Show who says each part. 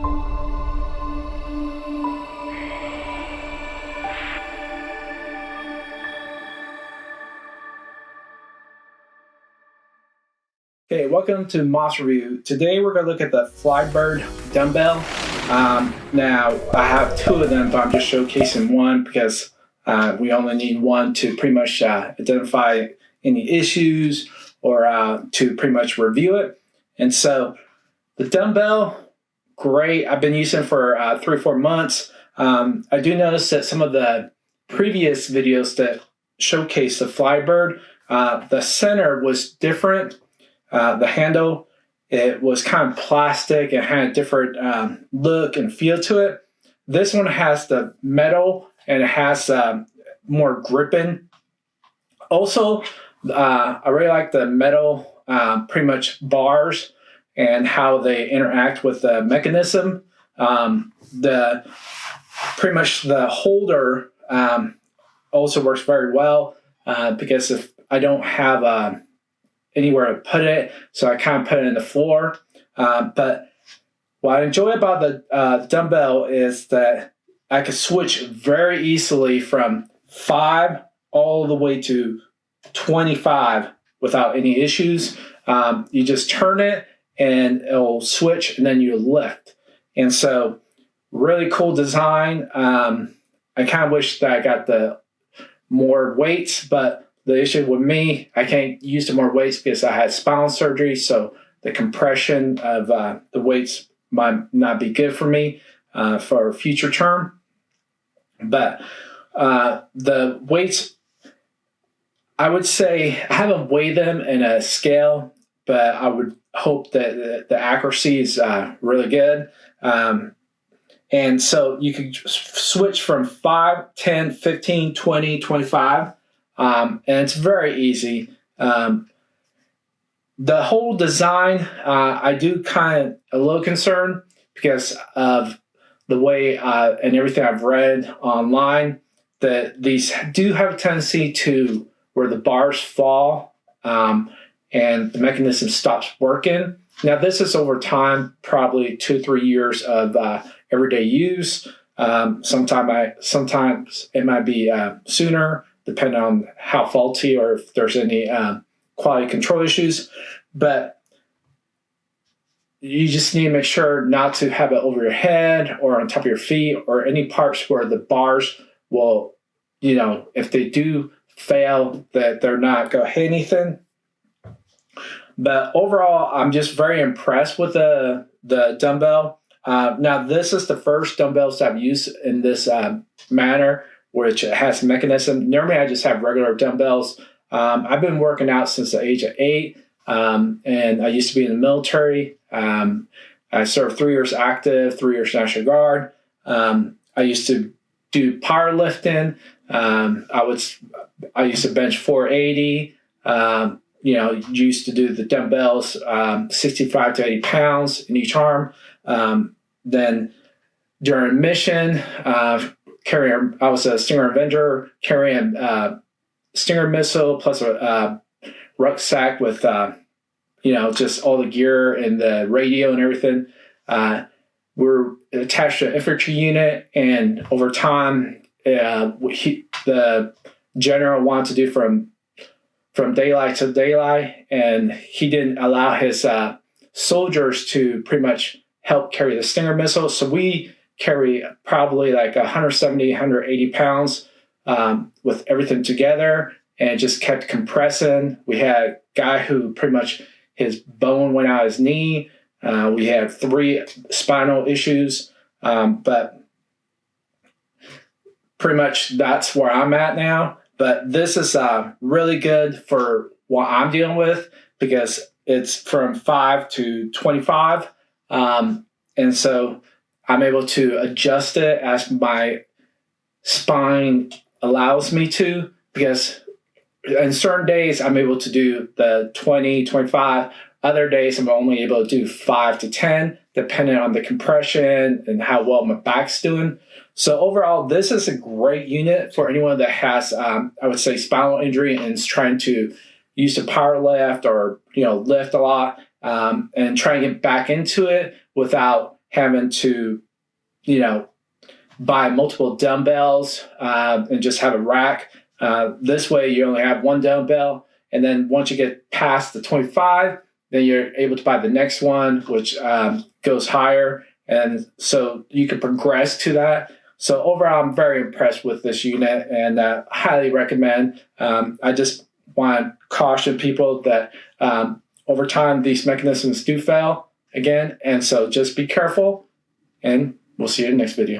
Speaker 1: Okay, welcome to Moss Review. Today we're going to look at the Flybird Dumbbell. Now, I have two of them, but I'm just showcasing one because we only need one to pretty much identify any issues or to pretty much review it. And so the dumbbell, great. I've been using it for 3 or 4 months. I do notice that some of the previous videos that showcase the Flybird, the center was different. The handle, it was kind of plastic and had a different look and feel to it. This one has the metal and it has more gripping. Also, I really like the metal pretty much bars and how they interact with the mechanism. Pretty much the holder also works very well because if I don't have anywhere to put it, so I kind of put it in the floor. But what I enjoy about the dumbbell is that I can switch very easily from 5 all the way to 25 without any issues. You just turn it and it'll switch and then you lift. And so really cool design. I kind of wish that I got the more weights, but the issue with me, I can't use the more weights because I had spinal surgery, so the compression of the weights might not be good for me for a future term. But the weights, I would say, I haven't weighed them in a scale, but I would hope that the accuracy is really good. And so you can switch from 5, 10, 15, 20, 25. And it's very easy. The whole design, I do kind of a little concerned because of the way and everything I've read online that these do have a tendency to where the bars fall and the mechanism stops working. Now, this is over time, probably 2 or 3 years of everyday use. Sometimes it might be sooner, depending on how faulty or if there's any quality control issues. But you just need to make sure not to have it over your head or on top of your feet or any parts where the bars will, if they do fail, that they're not going to hit anything. But overall, I'm just very impressed with the dumbbell. Now, this is the first dumbbells I've used in this manner, which has mechanism. Normally, I just have regular dumbbells. I've been working out since the age of 8, and I used to be in the military. I served 3 years active, 3 years National Guard. I used to do powerlifting. I used to bench 480. Used to do the dumbbells, 65 to 80 pounds in each arm. Then during mission, I was a Stinger Avenger carrying Stinger missile plus a rucksack with just all the gear and the radio and everything. We're attached to an infantry unit, and over time, the general wanted to do from daylight to daylight, and he didn't allow his soldiers to pretty much help carry the Stinger missile. So we carry probably like 170, 180 pounds with everything together, and it just kept compressing. We had a guy who pretty much his bone went out his knee. We had 3 spinal issues, but pretty much that's where I'm at now. But this is really good for what I'm dealing with because it's from 5 to 25. And so I'm able to adjust it as my spine allows me to, because in certain days I'm able to do the 20, 25. Other days I'm only able to do 5 to 10, depending on the compression and how well my back's doing. So overall, this is a great unit for anyone that has, I would say, spinal injury and is trying to use the power lift or lift a lot and try and get back into it without having to, buy multiple dumbbells and just have a rack. This way you only have one dumbbell, and then once you get past the 25, then you're able to buy the next one, which goes higher, and so you can progress to that. So overall, I'm very impressed with this unit, and highly recommend. I just want to caution people that over time these mechanisms do fail again, and so just be careful, and we'll see you in the next video.